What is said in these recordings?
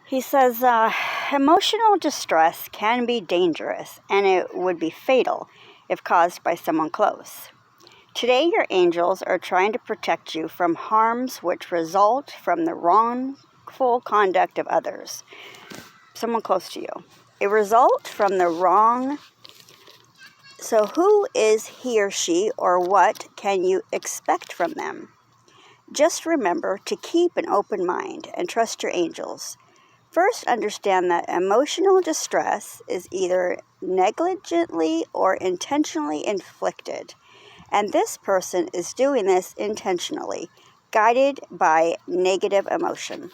He says, emotional distress can be dangerous, and it would be fatal if caused by someone close. Today, your angels are trying to protect you from harms which result from the wrongful conduct of others, someone close to you. A result from the wrong. So who is he or she, or what can you expect from them? Just remember to keep an open mind and trust your angels. First, understand that emotional distress is either negligently or intentionally inflicted, and this person is doing this intentionally, guided by negative emotion.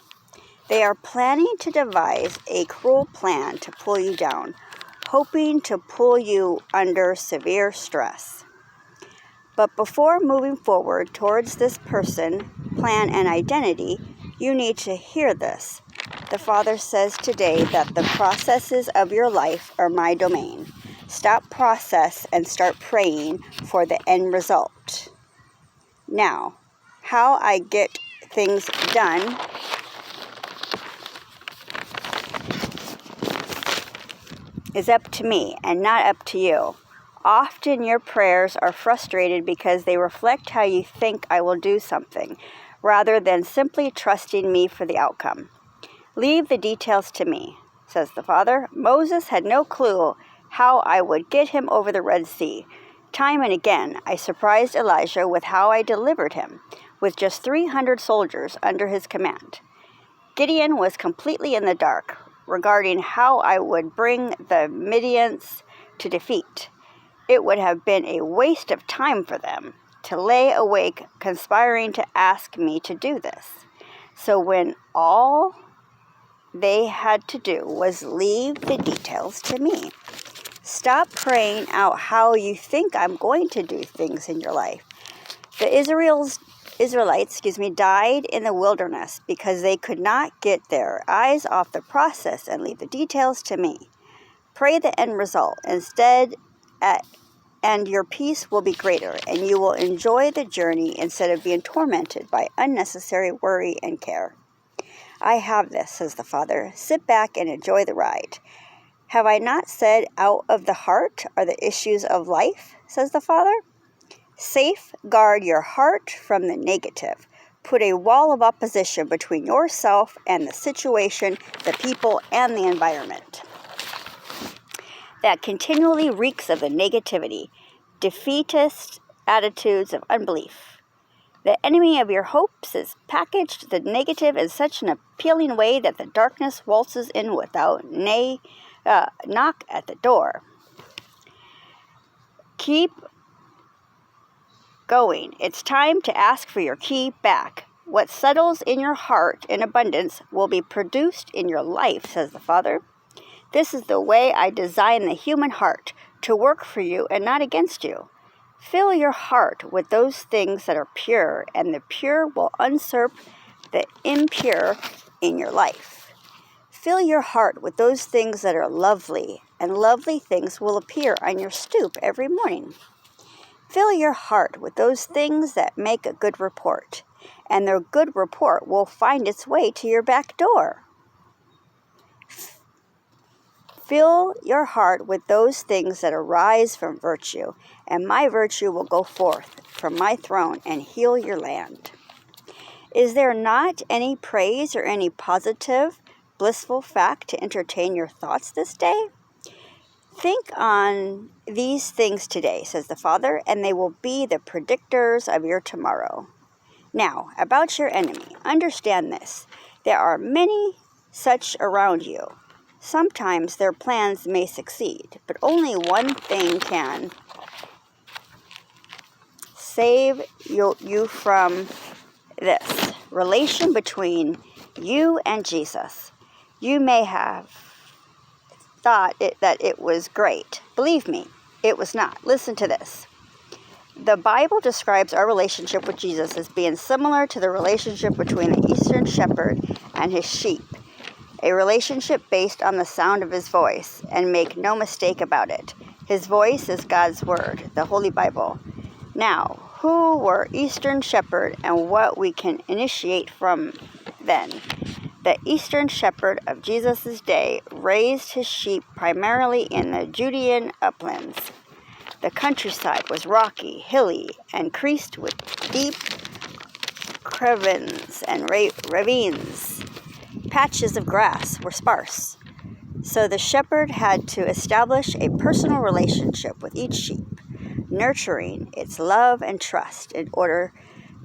They are planning to devise a cruel plan to pull you down, hoping to pull you under severe stress. But before moving forward towards this person, plan, and identity, you need to hear this. The Father says today that the processes of your life are my domain. Stop process and start praying for the end result. Now, how I get things done is up to me and not up to you. Often your prayers are frustrated because they reflect how you think I will do something, rather than simply trusting me for the outcome. Leave the details to me, says the Father. Moses had no clue how I would get him over the Red Sea. Time and again, I surprised Elijah with how I delivered him, with just 300 soldiers under his command. Gideon was completely in the dark regarding how I would bring the Midianites to defeat. It would have been a waste of time for them to lay awake conspiring to ask me to do this. So when all they had to do was leave the details to me. Stop praying out how you think I'm going to do things in your life. The Israelites died in the wilderness because they could not get their eyes off the process and leave the details to me. Pray the end result instead, and your peace will be greater, and you will enjoy the journey instead of being tormented by unnecessary worry and care. I have this, says the Father. Sit back and enjoy the ride. Have I not said out of the heart are the issues of life, says the Father? Safeguard your heart from the negative. Put a wall of opposition between yourself and the situation, the people, and the environment that continually reeks of the negativity, defeatist attitudes of unbelief. The enemy of your hopes is packaged the negative in such an appealing way that the darkness waltzes in without knock at the door. Keep going. It's time to ask for your key back. What settles in your heart in abundance will be produced in your life, says the Father. This is the way I design the human heart, to work for you and not against you. Fill your heart with those things that are pure, and the pure will usurp the impure in your life. Fill your heart with those things that are lovely, and lovely things will appear on your stoop every morning. Fill your heart with those things that make a good report, and their good report will find its way to your back door. Fill your heart with those things that arise from virtue, and my virtue will go forth from my throne and heal your land. Is there not any praise or any positive, blissful fact to entertain your thoughts this day? Think on these things today, says the Father, and they will be the predictors of your tomorrow. Now, about your enemy, understand this. There are many such around you. Sometimes their plans may succeed, but only one thing can save you from this relation between you and Jesus. You may have thought that it was great. Believe me, it was not. Listen to this. The Bible describes our relationship with Jesus as being similar to the relationship between the Eastern shepherd and his sheep. A relationship based on the sound of his voice, and make no mistake about it. His voice is God's Word, the Holy Bible. Now, who were Eastern Shepherd and what we can initiate from then. The Eastern Shepherd of Jesus' day raised his sheep primarily in the Judean uplands. The countryside was rocky, hilly, and creased with deep crevassés and ravines. Patches of grass were sparse, so the shepherd had to establish a personal relationship with each sheep, nurturing its love and trust in order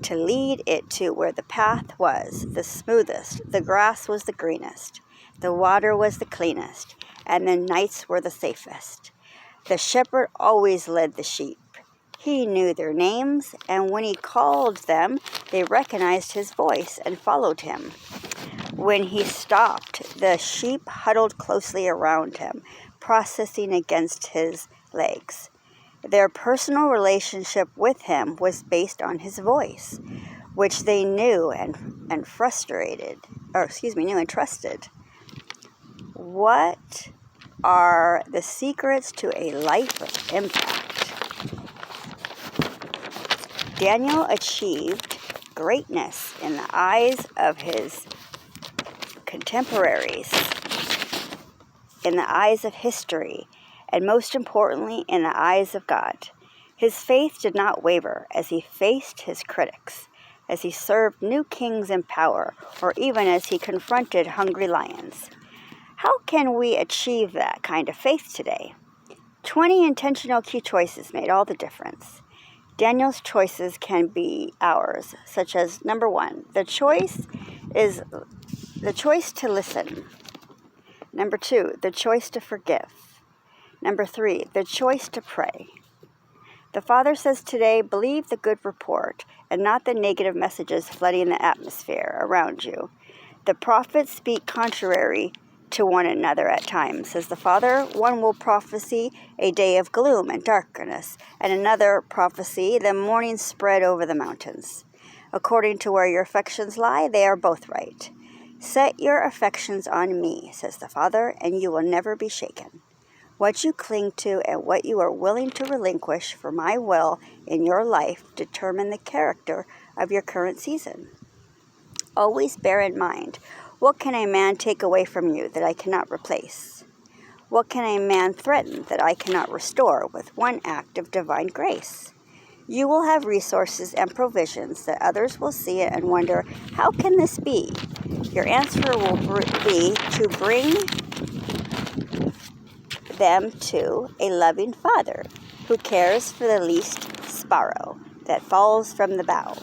to lead it to where the path was the smoothest, the grass was the greenest, the water was the cleanest, and the nights were the safest. The shepherd always led the sheep. He knew their names, and when he called them, they recognized his voice and followed him. When he stopped, the sheep huddled closely around him, processing against his legs. Their personal relationship with him was based on his voice, which they knew and trusted. What are the secrets to a life of impact? Daniel achieved greatness in the eyes of his contemporaries, in the eyes of history, and most importantly, in the eyes of God. His faith did not waver as he faced his critics, as he served new kings in power, or even as he confronted hungry lions. How can we achieve that kind of faith today? 20 intentional key choices made all the difference. Daniel's choices can be ours, such as number 1, the choice to listen. Number 2, the choice to forgive. Number 3, the choice to pray. The Father says today, believe the good report and not the negative messages flooding the atmosphere around you. The prophets speak contrary to one another at times, says the Father. One will prophesy a day of gloom and darkness, and another prophecy the morning spread over the mountains. According to where your affections lie, they are both right. Set your affections on me, says the Father, and you will never be shaken. What you cling to and what you are willing to relinquish for my will in your life determine the character of your current season. Always bear in mind, what can a man take away from you that I cannot replace? What can a man threaten that I cannot restore with one act of divine grace? You will have resources and provisions that others will see and wonder, how can this be? Your answer will be to bring them to a loving Father who cares for the least sparrow that falls from the bough.